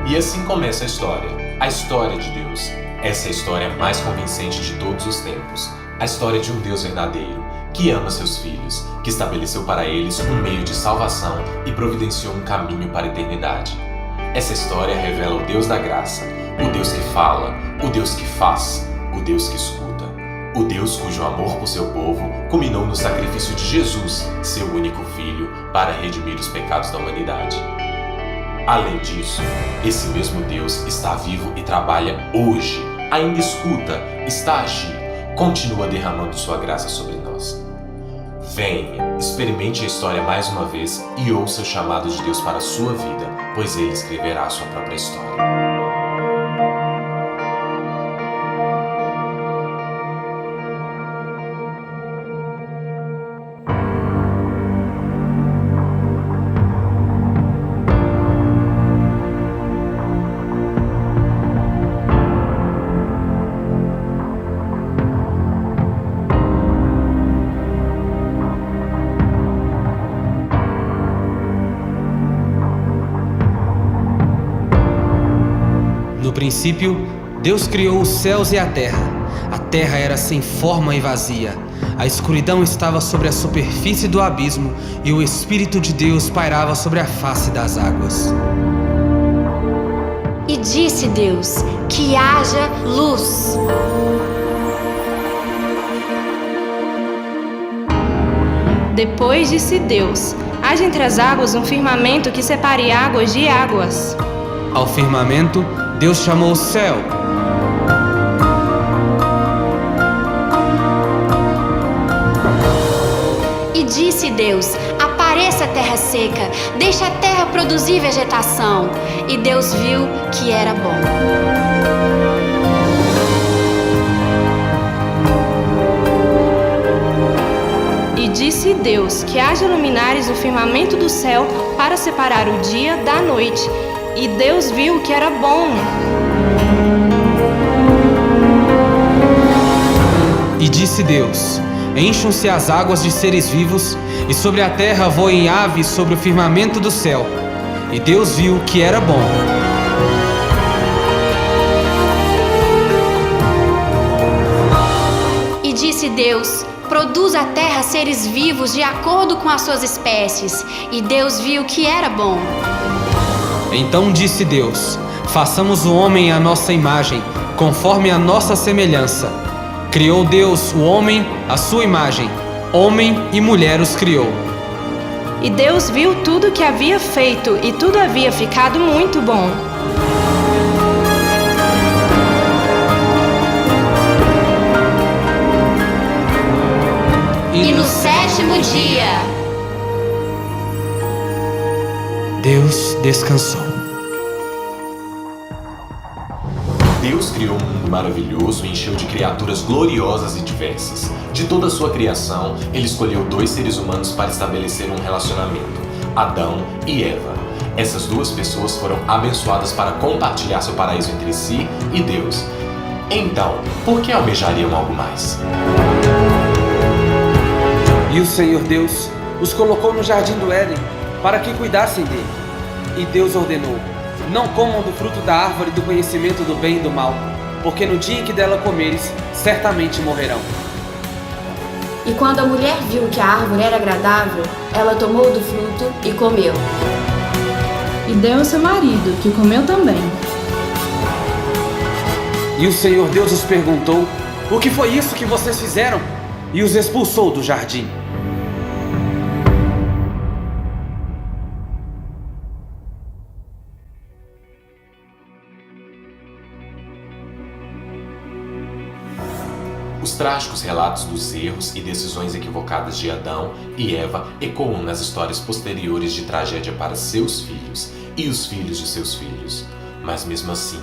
E assim começa a história de Deus. Essa é a história mais convincente de todos os tempos. A história de um Deus verdadeiro, que ama seus filhos, que estabeleceu para eles um meio de salvação e providenciou um caminho para a eternidade. Essa história revela o Deus da graça, o Deus que fala, o Deus que faz, o Deus que escuta, o Deus cujo amor por seu povo culminou no sacrifício de Jesus, seu único filho, para redimir os pecados da humanidade. Além disso, esse mesmo Deus está vivo e trabalha hoje, ainda escuta, está a agir, continua derramando sua graça sobre nós. Venha, experimente a história mais uma vez e ouça o chamado de Deus para a sua vida, pois Ele escreverá a sua própria história. No princípio, Deus criou os céus e a terra. A terra era sem forma e vazia. A escuridão estava sobre a superfície do abismo e o Espírito de Deus pairava sobre a face das águas. E disse Deus: que haja luz. Depois disse Deus: haja entre as águas um firmamento que separe águas de águas. Ao firmamento, Deus chamou o céu. E disse Deus: apareça a terra seca, deixa a terra produzir vegetação. E Deus viu que era bom. E disse Deus: que haja luminares no firmamento do céu para separar o dia da noite. E Deus viu que era bom. E disse Deus: encham-se as águas de seres vivos, e sobre a terra voem aves sobre o firmamento do céu. E Deus viu que era bom. E disse Deus: produz a terra seres vivos de acordo com as suas espécies. E Deus viu que era bom. Então disse Deus: façamos o homem à nossa imagem, conforme a nossa semelhança. Criou Deus o homem à sua imagem, homem e mulher os criou. E Deus viu tudo que havia feito, e tudo havia ficado muito bom. E no sétimo dia, Deus descansou. Deus criou um mundo maravilhoso e encheu de criaturas gloriosas e diversas. De toda a sua criação, Ele escolheu 2 seres humanos para estabelecer um relacionamento, Adão e Eva. Essas 2 pessoas foram abençoadas para compartilhar seu paraíso entre si e Deus. Então, por que almejariam algo mais? E o Senhor Deus os colocou no jardim do Éden para que cuidassem dele. E Deus ordenou: não comam do fruto da árvore do conhecimento do bem e do mal, porque no dia em que dela comeres, certamente morrerão. E quando a mulher viu que a árvore era agradável, ela tomou do fruto e comeu. E deu ao seu marido, que comeu também. E o Senhor Deus os perguntou: o que foi isso que vocês fizeram? E os expulsou do jardim. Os trágicos relatos dos erros e decisões equivocadas de Adão e Eva ecoam nas histórias posteriores de tragédia para seus filhos e os filhos de seus filhos. Mas mesmo assim,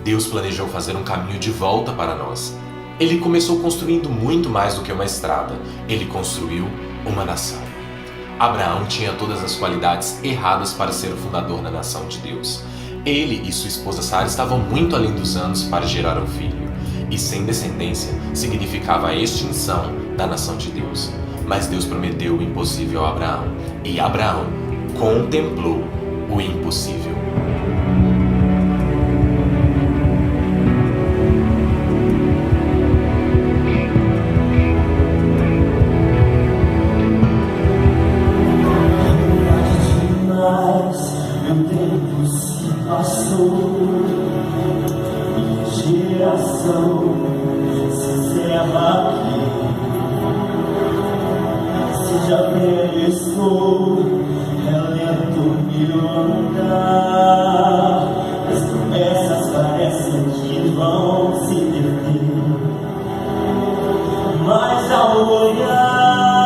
Deus planejou fazer um caminho de volta para nós. Ele começou construindo muito mais do que uma estrada. Ele construiu uma nação. Abraão tinha todas as qualidades erradas para ser o fundador da nação de Deus. Ele e sua esposa Sara estavam muito além dos anos para gerar um filho. E sem descendência significava a extinção da nação de Deus. Mas Deus prometeu o impossível a Abraão. E Abraão contemplou o impossível. leva aqui. Se já pensou, é lento meu andar. As promessas parecem que vão se perder, mas ao olhar,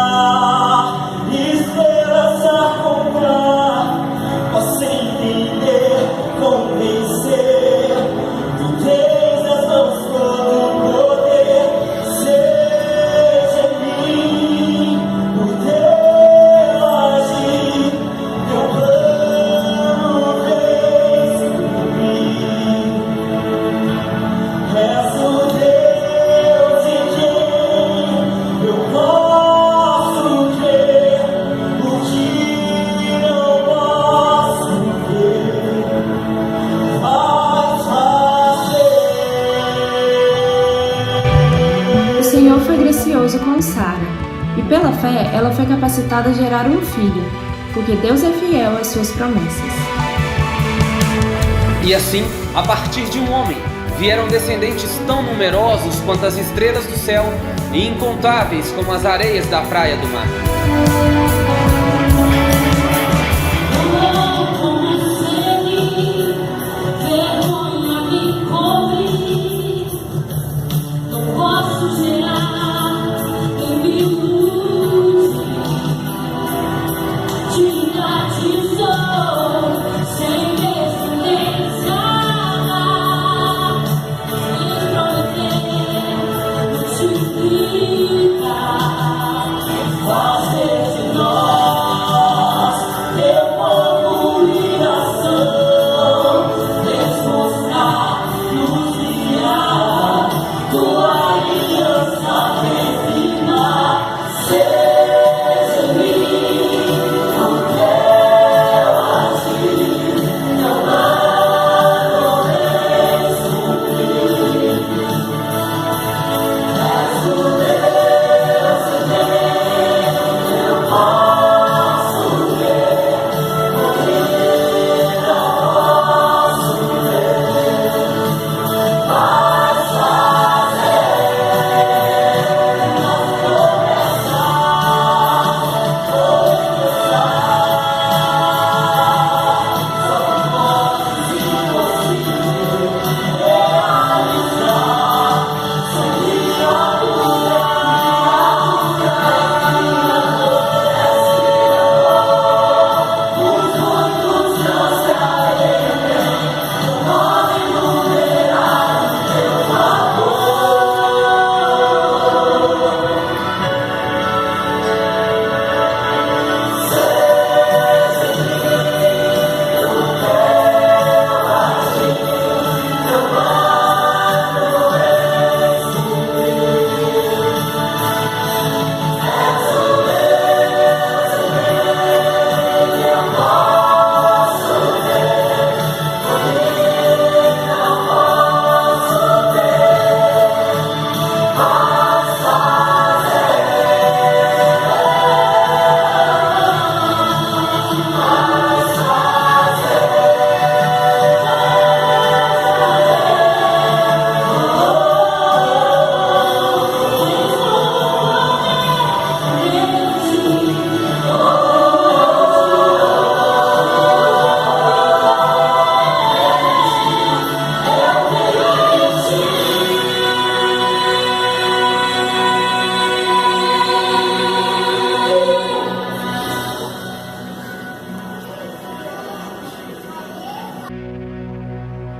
esperança comprar, posso entender, convencer. Tu tens as mãos todo o poder, seja em mim o teu agir, teu plano vem cumprir. És o Deus em quem eu posso crer, o que não posso ver, vais fazer. O Senhor foi gracioso com Sara, e pela fé ela foi capacitada a gerar um filho, porque Deus é fiel às suas promessas. E assim, a partir de um homem, vieram descendentes tão numerosos quanto as estrelas do céu e incontáveis como as areias da praia do mar.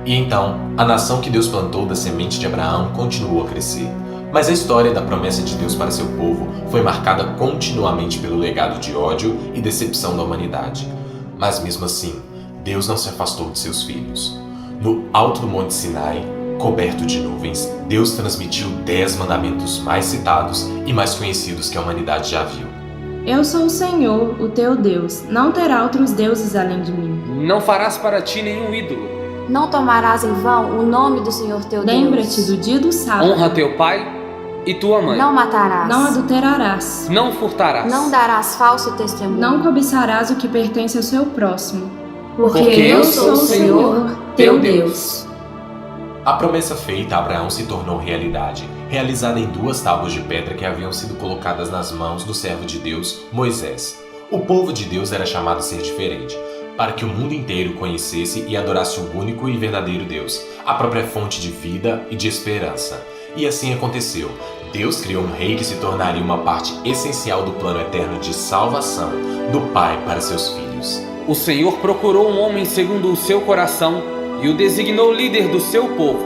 E então, a nação que Deus plantou da semente de Abraão continuou a crescer. Mas a história da promessa de Deus para seu povo foi marcada continuamente pelo legado de ódio e decepção da humanidade. Mas mesmo assim, Deus não se afastou de seus filhos. No alto do Monte Sinai, coberto de nuvens, Deus transmitiu 10 mandamentos mais citados e mais conhecidos que a humanidade já viu. Eu sou o Senhor, o teu Deus. Não terá outros deuses além de mim. Não farás para ti nenhum ídolo. Não tomarás em vão o nome do Senhor teu Deus. Lembra-te do dia do sábado. Honra teu pai e tua mãe. Não matarás. Não adulterarás. Não furtarás. Não darás falso testemunho. Não cobiçarás o que pertence ao seu próximo. Porque eu sou o Senhor, teu Deus. A promessa feita a Abraão se tornou realidade, realizada em 2 tábuas de pedra que haviam sido colocadas nas mãos do servo de Deus, Moisés. O povo de Deus era chamado a ser diferente, para que o mundo inteiro conhecesse e adorasse o único e verdadeiro Deus, a própria fonte de vida e de esperança. E assim aconteceu. Deus criou um rei que se tornaria uma parte essencial do plano eterno de salvação do Pai para seus filhos. O Senhor procurou um homem segundo o seu coração e o designou líder do seu povo.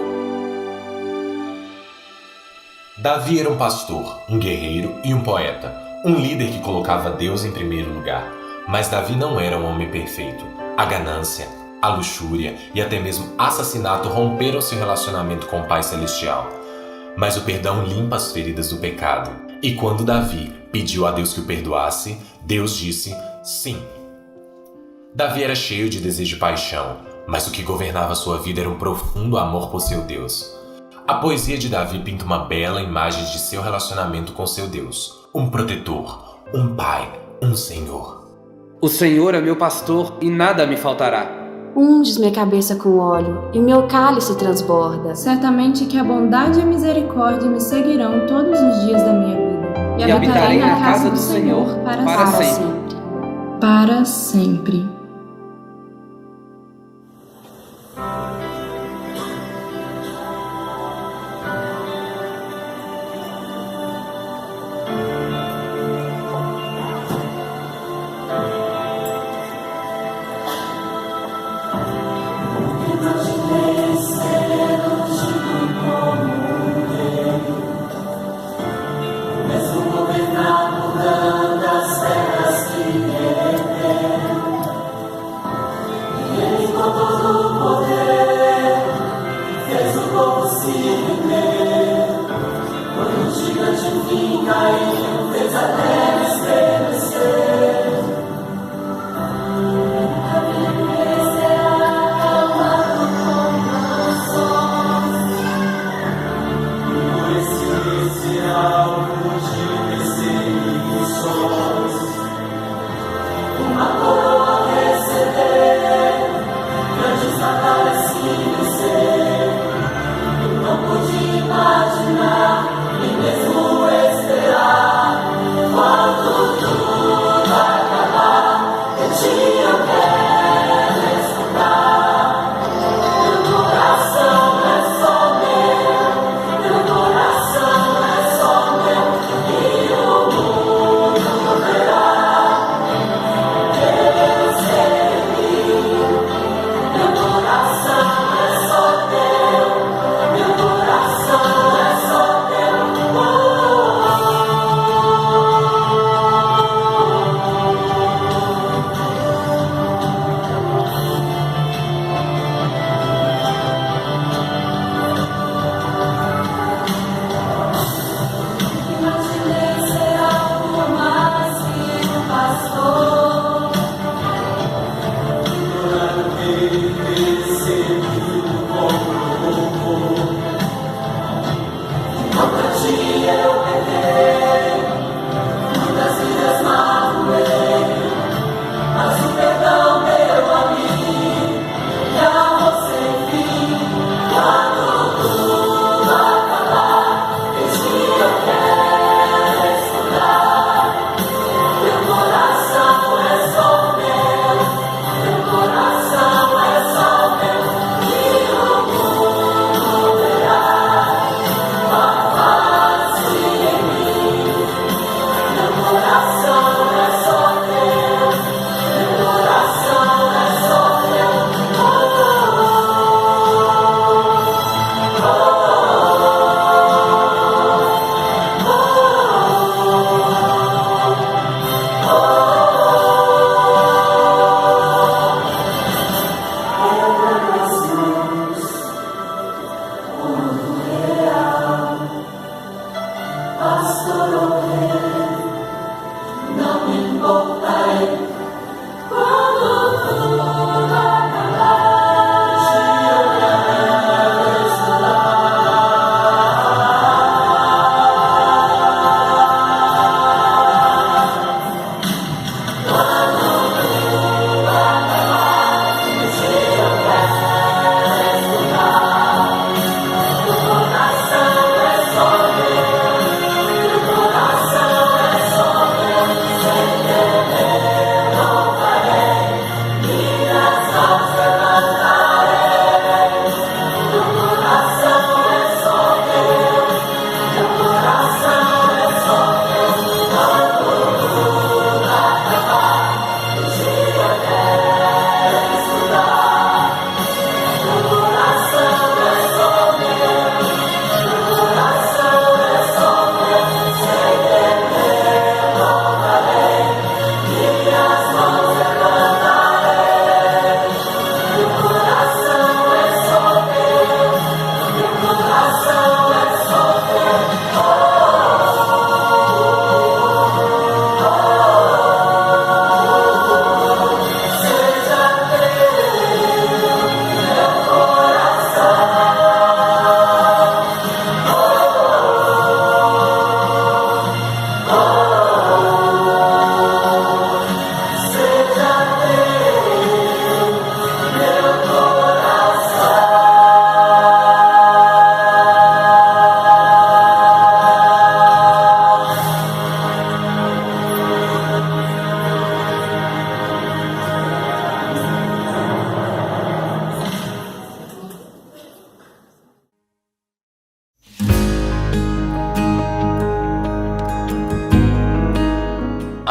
Davi era um pastor, um guerreiro e um poeta, um líder que colocava Deus em primeiro lugar. Mas Davi não era um homem perfeito. A ganância, a luxúria e até mesmo assassinato romperam seu relacionamento com o Pai Celestial. Mas o perdão limpa as feridas do pecado. E quando Davi pediu a Deus que o perdoasse, Deus disse sim. Davi era cheio de desejo e paixão, mas o que governava sua vida era um profundo amor por seu Deus. A poesia de Davi pinta uma bela imagem de seu relacionamento com seu Deus. Um protetor, um pai, um senhor. O Senhor é meu pastor e nada me faltará. Unges minha cabeça com óleo e meu cálice transborda. Certamente que a bondade e a misericórdia me seguirão todos os dias da minha vida. E habitarei na casa do Senhor para sempre. Para sempre. Imaginar e mesmo esperar.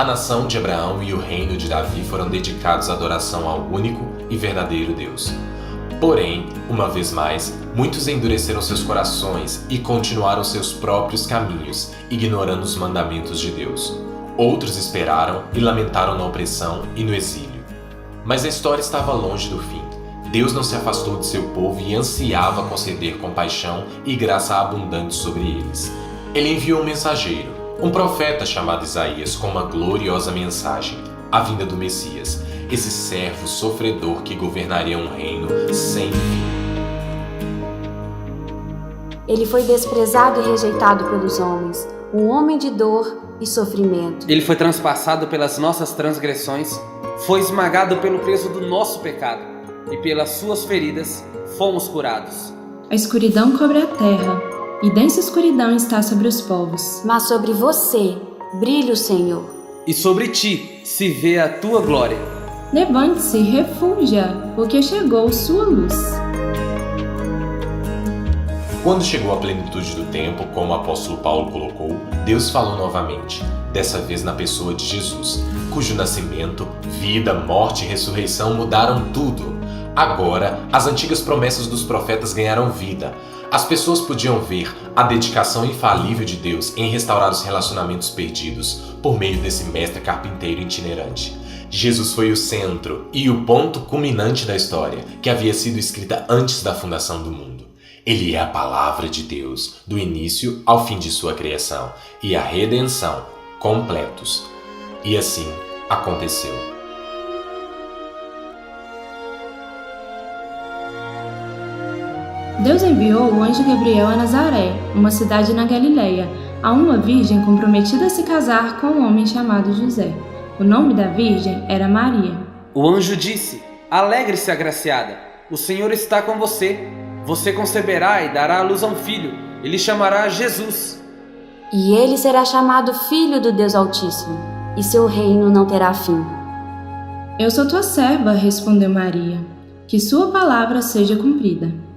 a nação de Abraão e o reino de Davi foram dedicados à adoração ao único e verdadeiro Deus. Porém, uma vez mais, muitos endureceram seus corações e continuaram seus próprios caminhos, ignorando os mandamentos de Deus. Outros esperaram e lamentaram na opressão e no exílio. Mas a história estava longe do fim. Deus não se afastou de seu povo e ansiava conceder compaixão e graça abundante sobre eles. Ele enviou um mensageiro, um profeta chamado Isaías, com uma gloriosa mensagem, a vinda do Messias, esse servo sofredor que governaria um reino sem fim. Ele foi desprezado e rejeitado pelos homens, um homem de dor e sofrimento. Ele foi transpassado pelas nossas transgressões, foi esmagado pelo peso do nosso pecado, e pelas suas feridas fomos curados. A escuridão cobre a terra, e densa escuridão está sobre os povos. Mas sobre você brilha o Senhor. E sobre ti se vê a tua glória. Levante-se e refulja, porque chegou sua luz. Quando chegou a plenitude do tempo, como o apóstolo Paulo colocou, Deus falou novamente, dessa vez na pessoa de Jesus, cujo nascimento, vida, morte e ressurreição mudaram tudo. Agora, as antigas promessas dos profetas ganharam vida. As pessoas podiam ver a dedicação infalível de Deus em restaurar os relacionamentos perdidos por meio desse mestre carpinteiro itinerante. Jesus foi o centro e o ponto culminante da história, que havia sido escrita antes da fundação do mundo. Ele é a palavra de Deus, do início ao fim de sua criação, e a redenção, completos. E assim aconteceu. Deus enviou o anjo Gabriel a Nazaré, uma cidade na Galileia, a uma virgem comprometida a se casar com um homem chamado José. O nome da virgem era Maria. O anjo disse: Alegre-se, agraciada, o Senhor está com você. Você conceberá e dará à luz a um filho, e lhe chamará Jesus. E ele será chamado Filho do Deus Altíssimo, e seu reino não terá fim. Eu sou tua serva, respondeu Maria. Que sua palavra seja cumprida.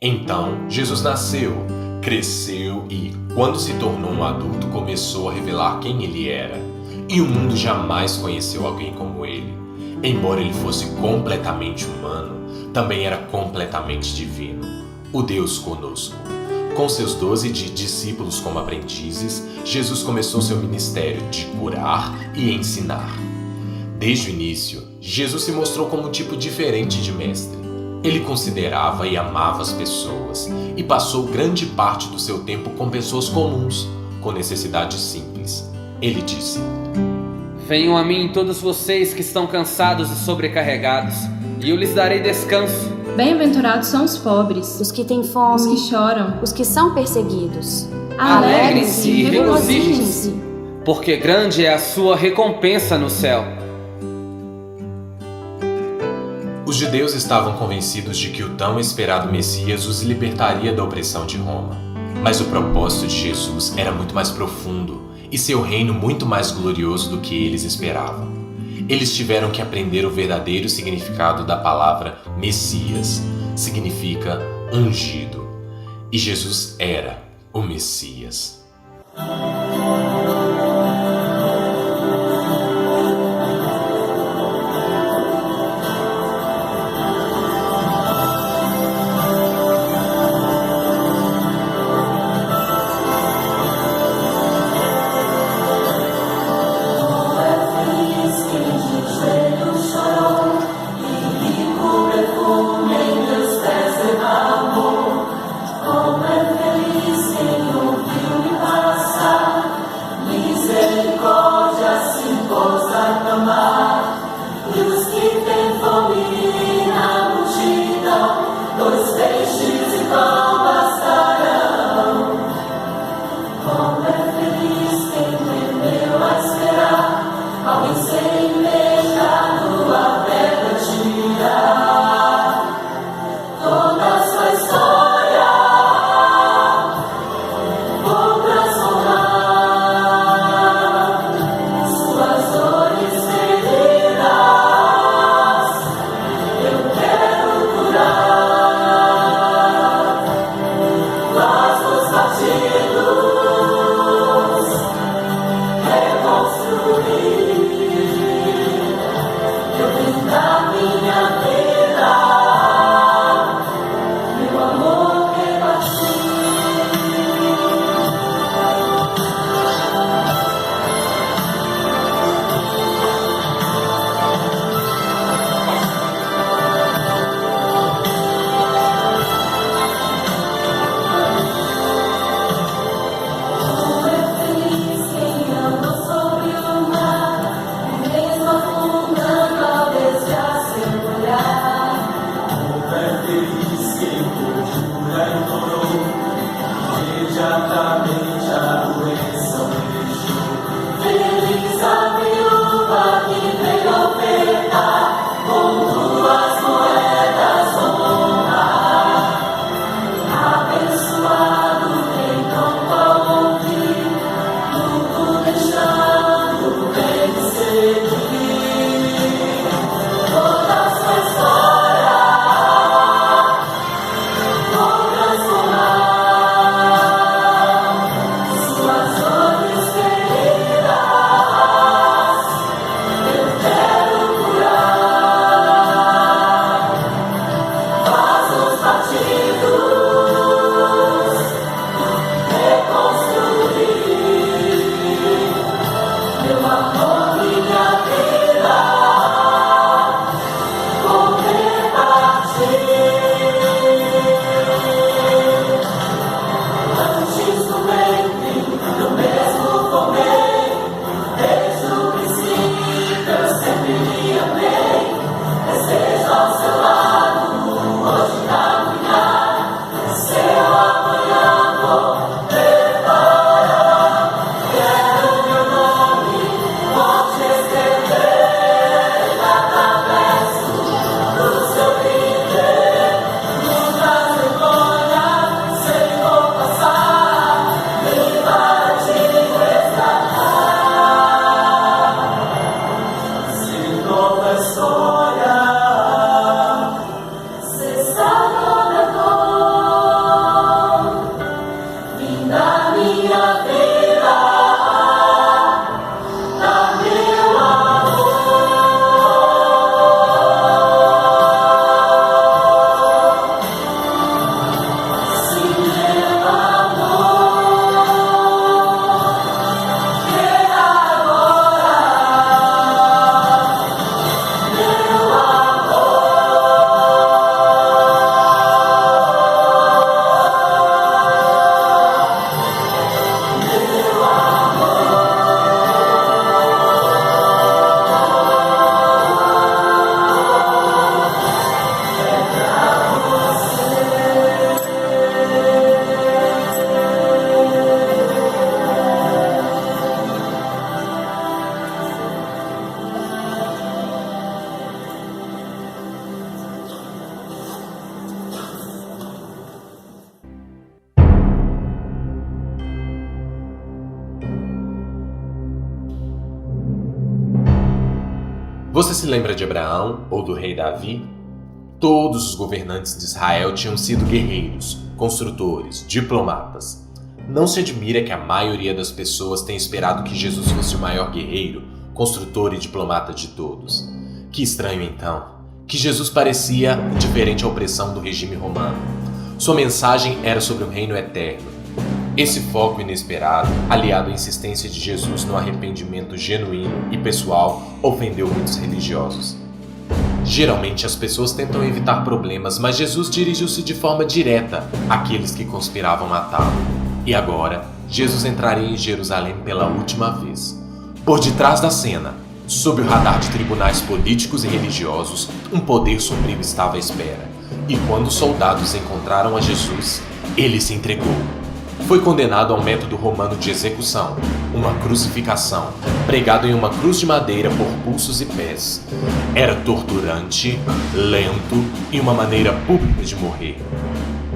Então, Jesus nasceu, cresceu e, quando se tornou um adulto, começou a revelar quem ele era. E o mundo jamais conheceu alguém como ele. Embora ele fosse completamente humano, também era completamente divino. O Deus conosco. Com seus 12 discípulos como aprendizes, Jesus começou seu ministério de curar e ensinar. Desde o início, Jesus se mostrou como um tipo diferente de mestre. Ele considerava e amava as pessoas e passou grande parte do seu tempo com pessoas comuns, com necessidades simples. Ele disse: Venham a mim todos vocês que estão cansados e sobrecarregados, e eu lhes darei descanso. Bem-aventurados são os pobres, Os que têm fome, os que choram. os que são perseguidos. Alegrem-se e regozijem-se, porque grande é a sua recompensa no céu. Os judeus estavam convencidos de que o tão esperado Messias os libertaria da opressão de Roma. Mas o propósito de Jesus era muito mais profundo e seu reino muito mais glorioso do que eles esperavam. Eles tiveram que aprender o verdadeiro significado da palavra Messias. Significa ungido. E Jesus era o Messias. Você se lembra de Abraão ou do rei Davi? Todos os governantes de Israel tinham sido guerreiros, construtores, diplomatas. Não se admira que a maioria das pessoas tenha esperado que Jesus fosse o maior guerreiro, construtor e diplomata de todos. Que estranho então, que Jesus parecia indiferente à opressão do regime romano. Sua mensagem era sobre um reino eterno. Esse foco inesperado, aliado à insistência de Jesus no arrependimento genuíno e pessoal, ofendeu muitos religiosos. Geralmente as pessoas tentam evitar problemas, mas Jesus dirigiu-se de forma direta àqueles que conspiravam matá-lo. E agora, Jesus entraria em Jerusalém pela última vez. Por detrás da cena, sob o radar de tribunais políticos e religiosos, um poder sombrio estava à espera. E quando os soldados encontraram a Jesus, ele se entregou. Foi condenado a um método romano de execução, uma crucificação, pregado em uma cruz de madeira por pulsos e pés. Era torturante, lento e uma maneira pública de morrer.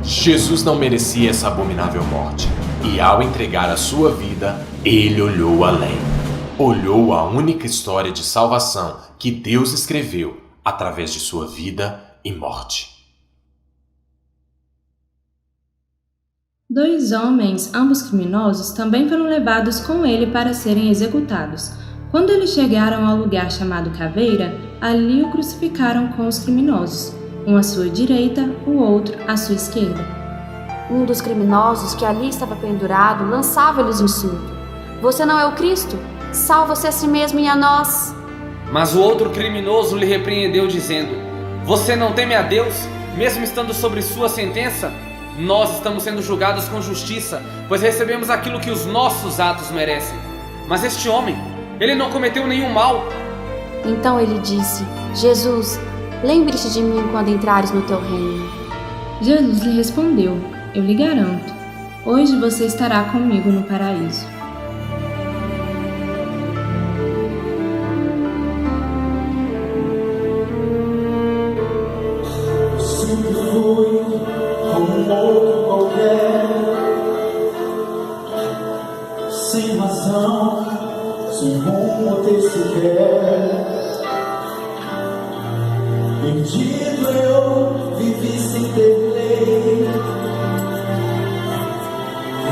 Jesus não merecia essa abominável morte, e ao entregar a sua vida, ele olhou além. Olhou a única história de salvação que Deus escreveu através de sua vida e morte. 2 homens, ambos criminosos, também foram levados com ele para serem executados. Quando eles chegaram ao lugar chamado Caveira, ali o crucificaram com os criminosos, um à sua direita, o outro à sua esquerda. Um dos criminosos que ali estava pendurado lançava-lhes insulto. Você não é o Cristo? Salva-se a si mesmo e a nós. Mas o outro criminoso lhe repreendeu, dizendo: Você não teme a Deus, mesmo estando sobre sua sentença? Nós estamos sendo julgados com justiça, pois recebemos aquilo que os nossos atos merecem. Mas este homem, ele não cometeu nenhum mal. Então ele disse: Jesus, lembre-te de mim quando entrares no teu reino. Jesus lhe respondeu: Eu lhe garanto, hoje você estará comigo no paraíso. Sempre fui como um outro qualquer, sem razão, sem rumo a ter sequer. Perdido eu vivi sem ter lei,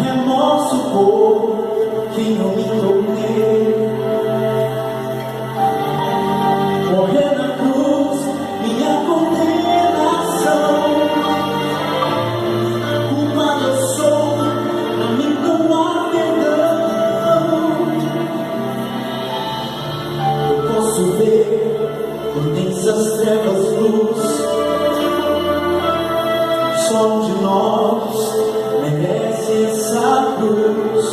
remorso por quem não me tornei. Morrer na cruz, minha condenação. Culpado eu sou, a mim não há perdão. Eu posso ver por densas trevas luz. Só um de nós merece essa cruz.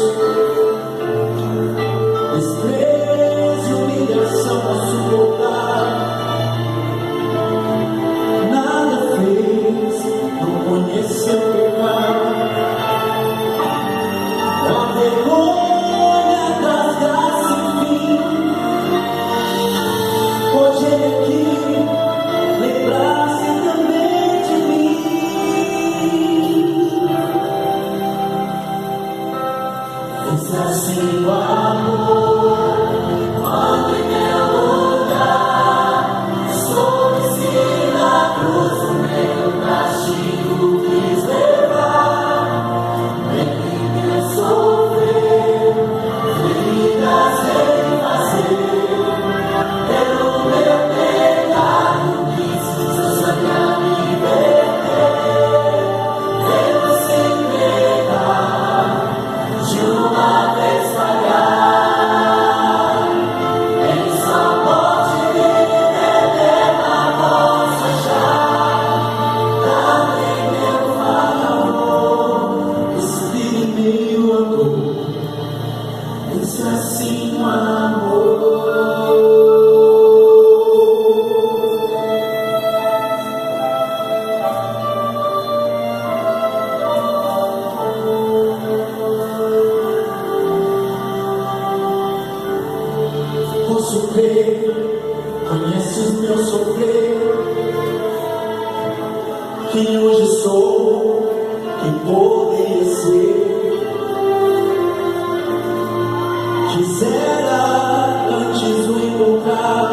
Desprezo, humilhação a suportar. Nada fez, não conheceu pecado. A vergonha das graças sem fim. Hoje ele aqui, lembrar-se também de mim. Fez assim o amor, quando em meu lugar, estou na cruz, o meu castigo quis levar. Ele me sofreu, feridas sem fazer, pelo meu pecado quis seu sangue a me verter. Veio se entregar, de uma vez falhar. Ele só pode me reter na vossa achar. Também meu favor, respire em meio a dor. Esse assim o amor. Posso crer, conheces meu sofrer. Quem hoje sou, quem poderia ser. Quisera antes o encontrar,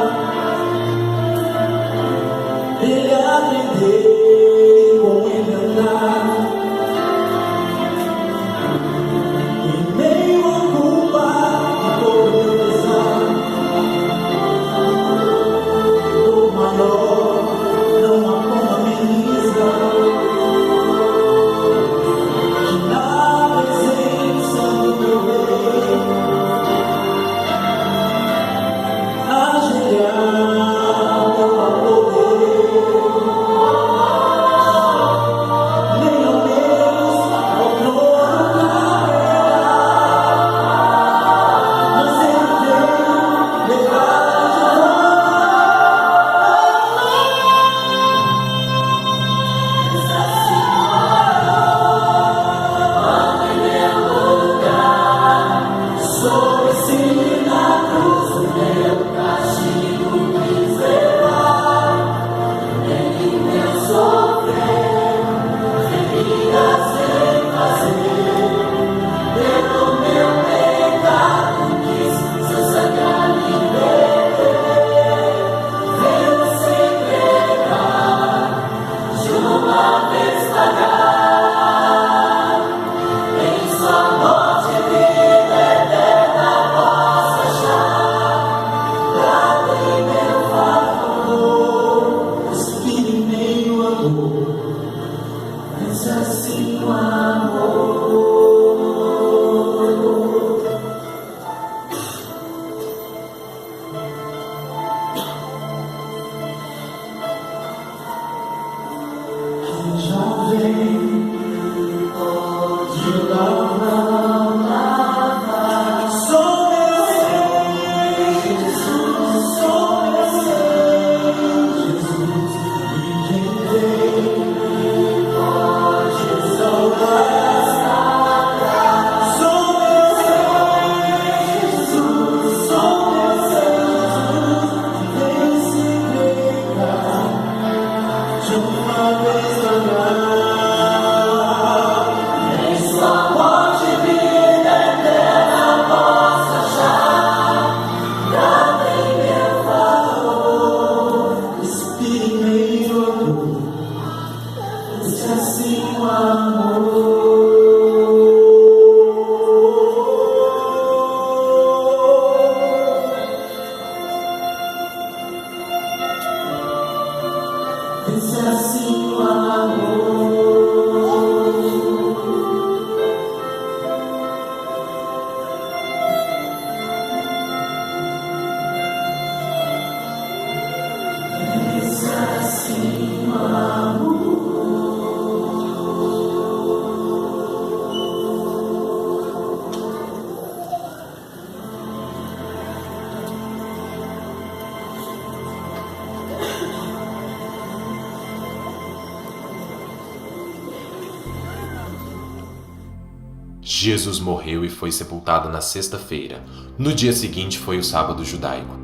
Jesus morreu e foi sepultado na sexta-feira. No dia seguinte foi o sábado judaico.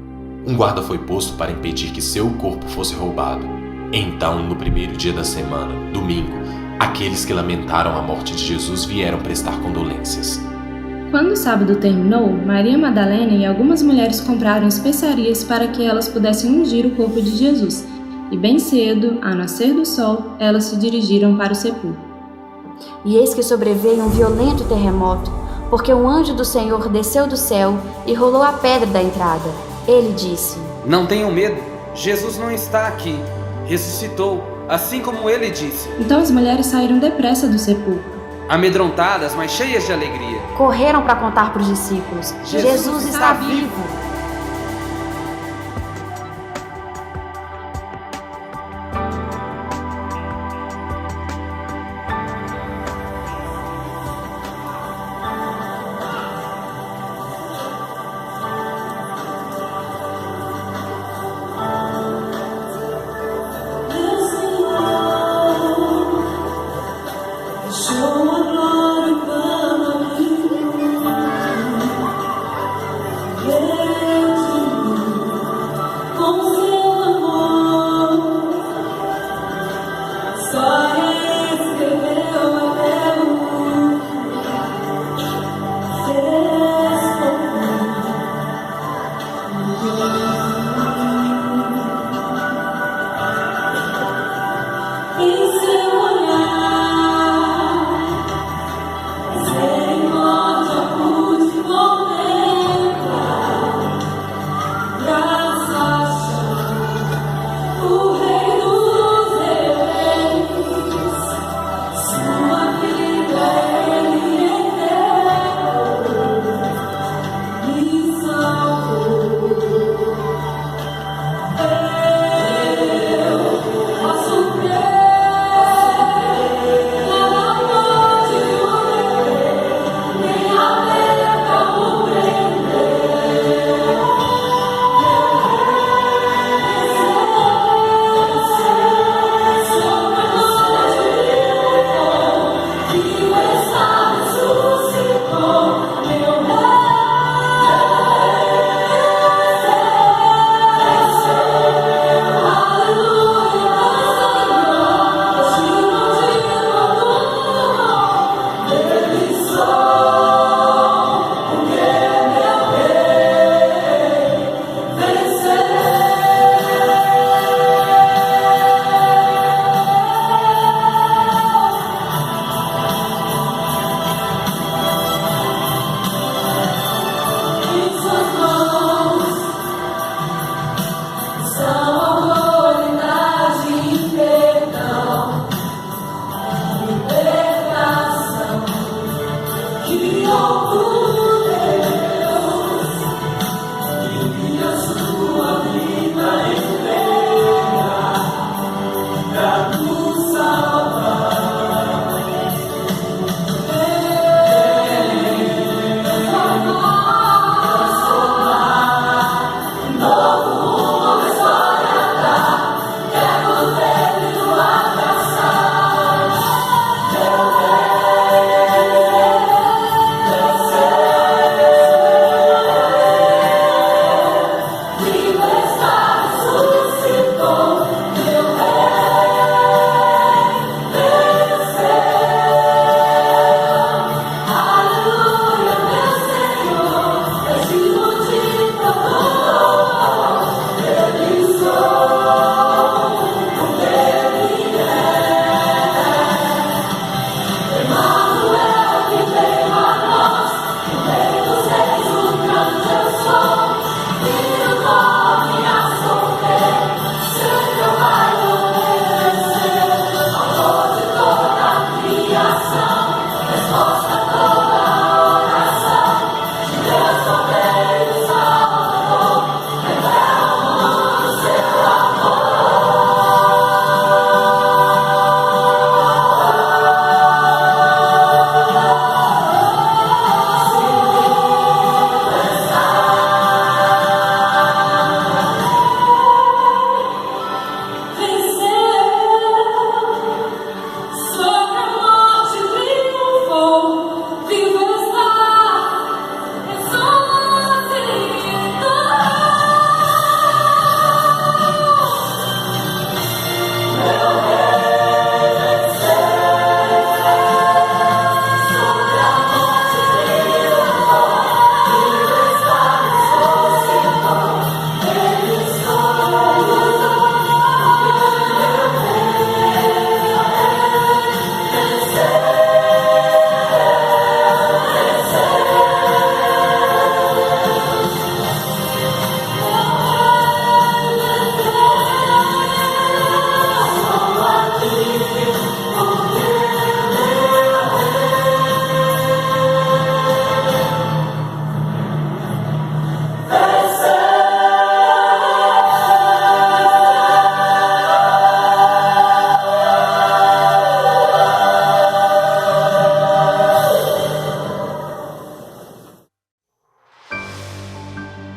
Um guarda foi posto para impedir que seu corpo fosse roubado. Então, no primeiro dia da semana, domingo, aqueles que lamentaram a morte de Jesus vieram prestar condolências. Quando o sábado terminou, Maria Madalena e algumas mulheres compraram especiarias para que elas pudessem ungir o corpo de Jesus. E bem cedo, ao nascer do sol, elas se dirigiram para o sepulcro. E eis que sobreveio um violento terremoto, porque um anjo do Senhor desceu do céu e rolou a pedra da entrada. Ele disse: Não tenham medo, Jesus não está aqui. Ressuscitou, assim como ele disse. Então as mulheres saíram depressa do sepulcro. Amedrontadas, mas cheias de alegria. Correram para contar para os discípulos: Jesus está vivo! Yeah.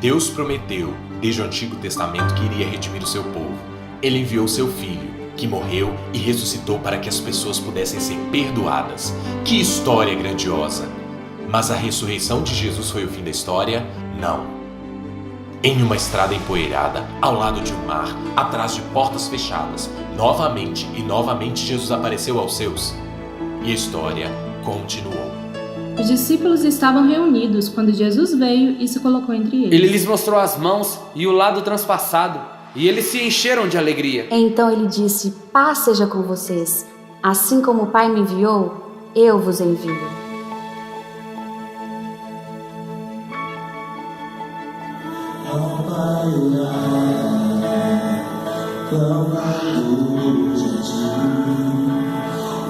Deus prometeu, desde o Antigo Testamento, que iria redimir o seu povo. Ele enviou seu Filho, que morreu e ressuscitou para que as pessoas pudessem ser perdoadas. Que história grandiosa! Mas a ressurreição de Jesus foi o fim da história? Não. Em uma estrada empoeirada, ao lado de um mar, atrás de portas fechadas, novamente e novamente Jesus apareceu aos seus. E a história continuou. Os discípulos estavam reunidos quando Jesus veio e se colocou entre eles. Ele lhes mostrou as mãos e o lado transpassado, e eles se encheram de alegria. Então ele disse: paz seja com vocês. Assim como o Pai me enviou, eu vos envio. Ao Pai orar, clamando de ti,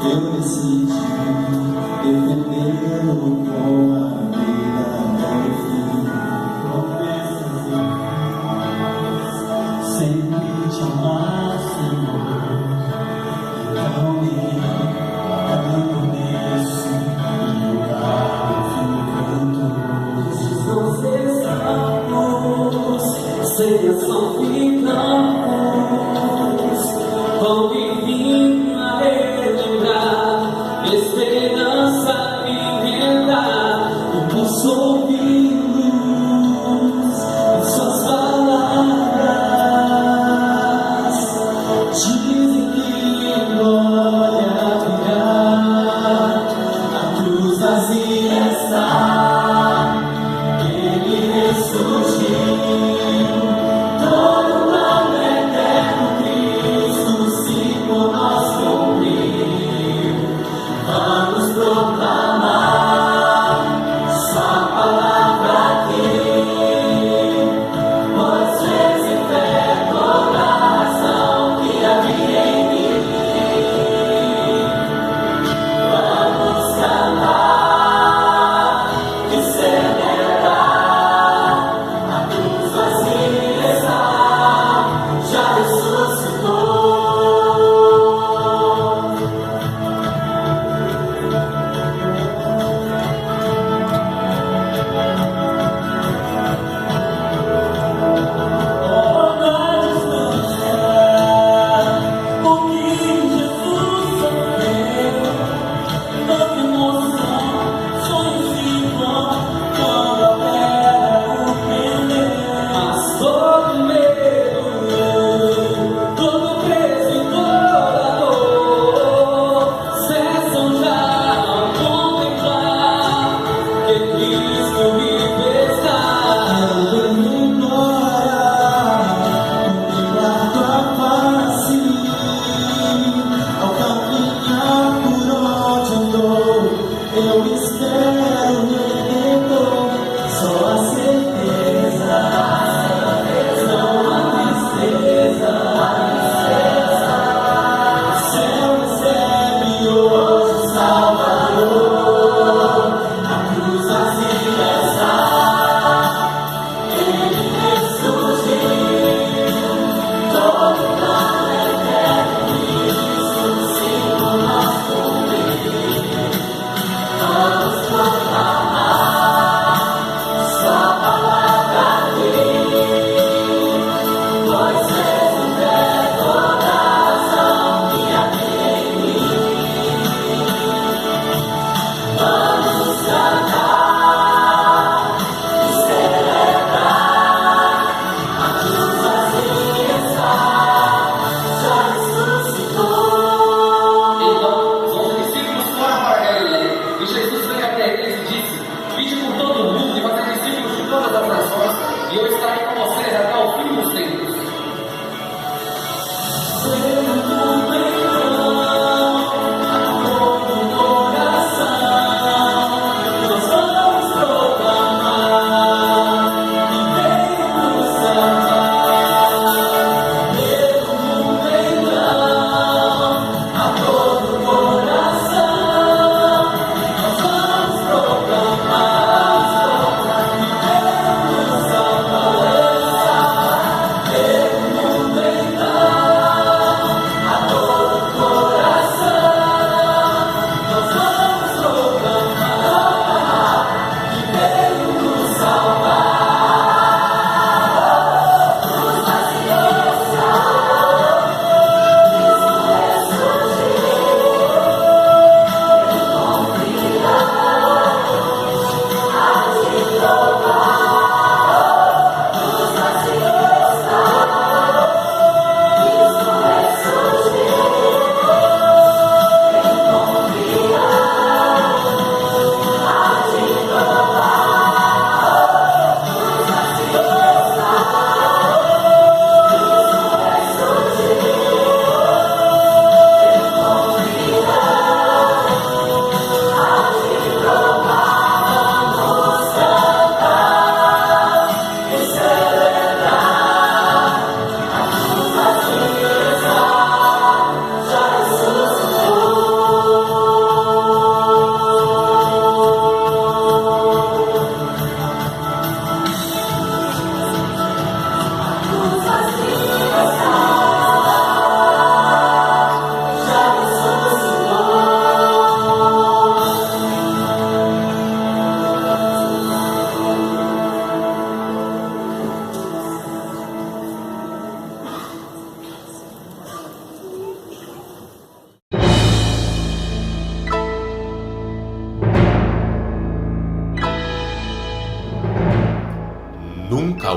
eu decidi defendê-lo com a vida até o fim. Não sempre te amar, Senhor. Então me agradeço e lugar eu fico canto. Vocês são Vocês são ficamos, vão vindo a relembrar, esperança vivenda, eu posso ouvi-los em suas palavras.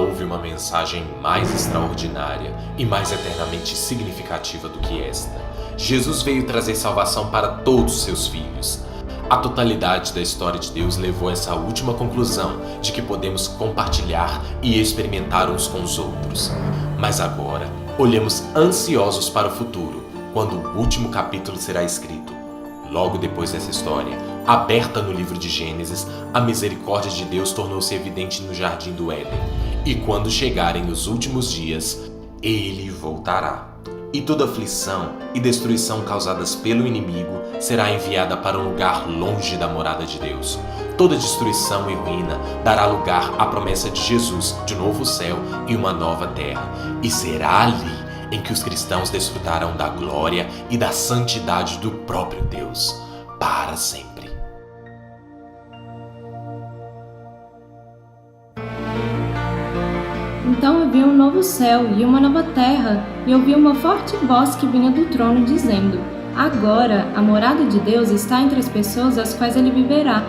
houve uma mensagem mais extraordinária e mais eternamente significativa do que esta. Jesus veio trazer salvação para todos os seus filhos. A totalidade da história de Deus levou a essa última conclusão de que podemos compartilhar e experimentar uns com os outros. Mas agora, olhamos ansiosos para o futuro, quando o último capítulo será escrito. Logo depois dessa história, aberta no livro de Gênesis, a misericórdia de Deus tornou-se evidente no jardim do Éden. E quando chegarem os últimos dias, ele voltará. E toda aflição e destruição causadas pelo inimigo será enviada para um lugar longe da morada de Deus. Toda destruição e ruína dará lugar à promessa de Jesus, de novo céu e uma nova terra. E será ali em que os cristãos desfrutarão da glória e da santidade do próprio Deus, para sempre. Então eu vi um novo céu e uma nova terra, e ouvi uma forte voz que vinha do trono dizendo: Agora a morada de Deus está entre as pessoas as quais ele viverá.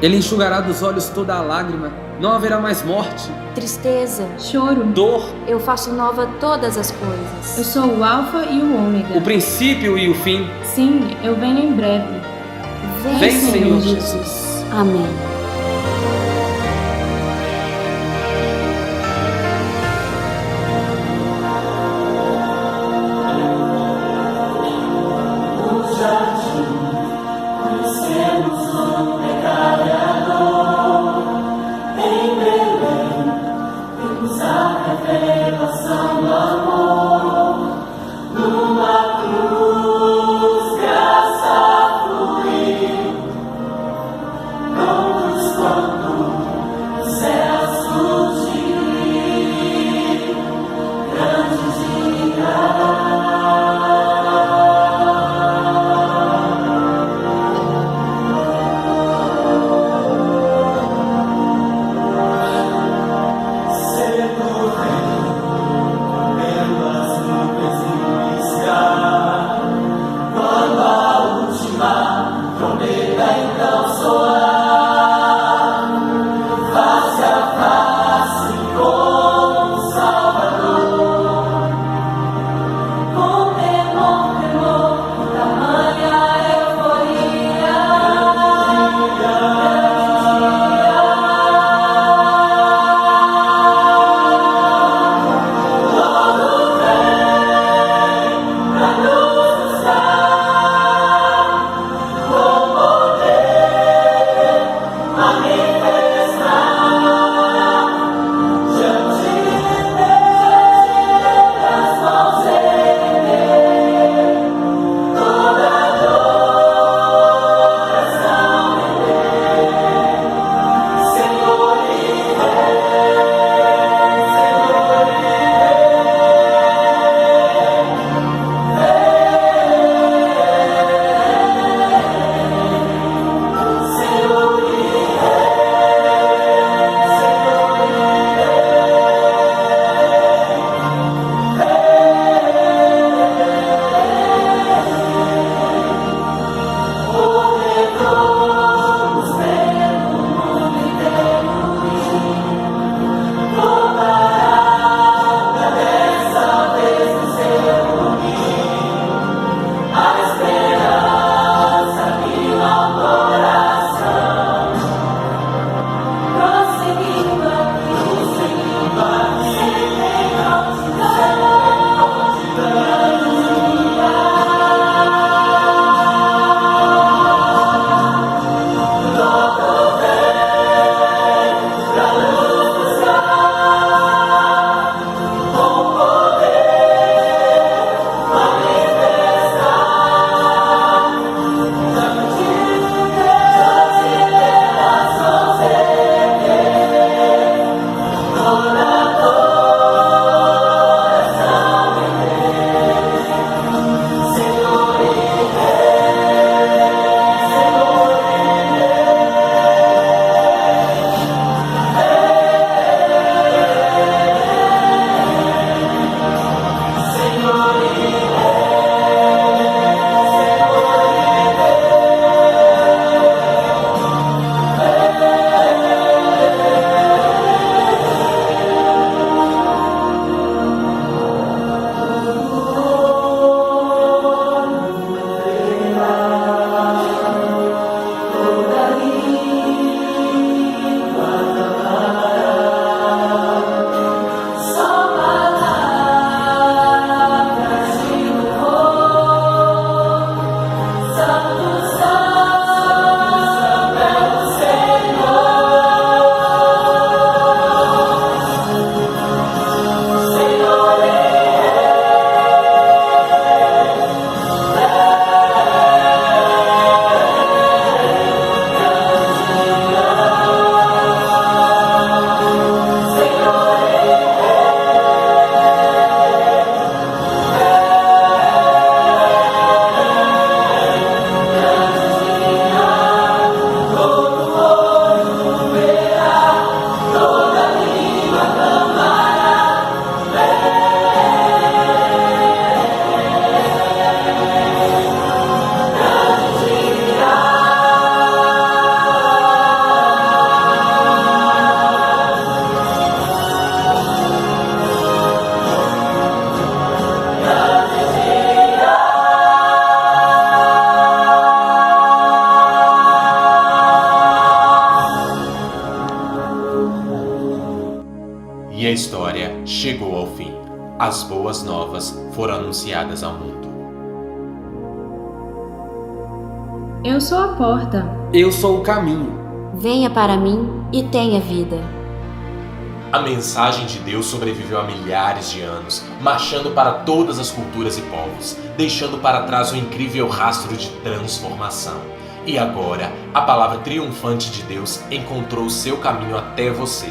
Ele enxugará dos olhos toda a lágrima, não haverá mais morte, Tristeza, Choro. dor, eu faço nova todas as coisas. Eu sou o Alfa e o Ômega. o princípio e o fim. Sim, eu venho em breve. Vem, Senhor Jesus. Amém. Numa cruz, graça fluiu. boas novas foram anunciadas ao mundo. Eu sou a porta. Eu sou o caminho. Venha para mim e tenha vida. A mensagem de Deus sobreviveu a milhares de anos, marchando para todas as culturas e povos, deixando para trás um incrível rastro de transformação. E agora, a palavra triunfante de Deus encontrou o seu caminho até você.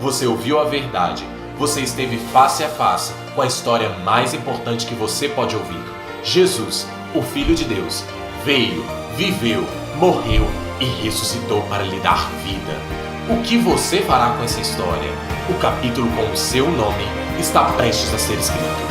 Você ouviu a verdade, você esteve face a face com a história mais importante que você pode ouvir. Jesus, o Filho de Deus, veio, viveu, morreu e ressuscitou para lhe dar vida. O que você fará com essa história? O capítulo com o seu nome está prestes a ser escrito.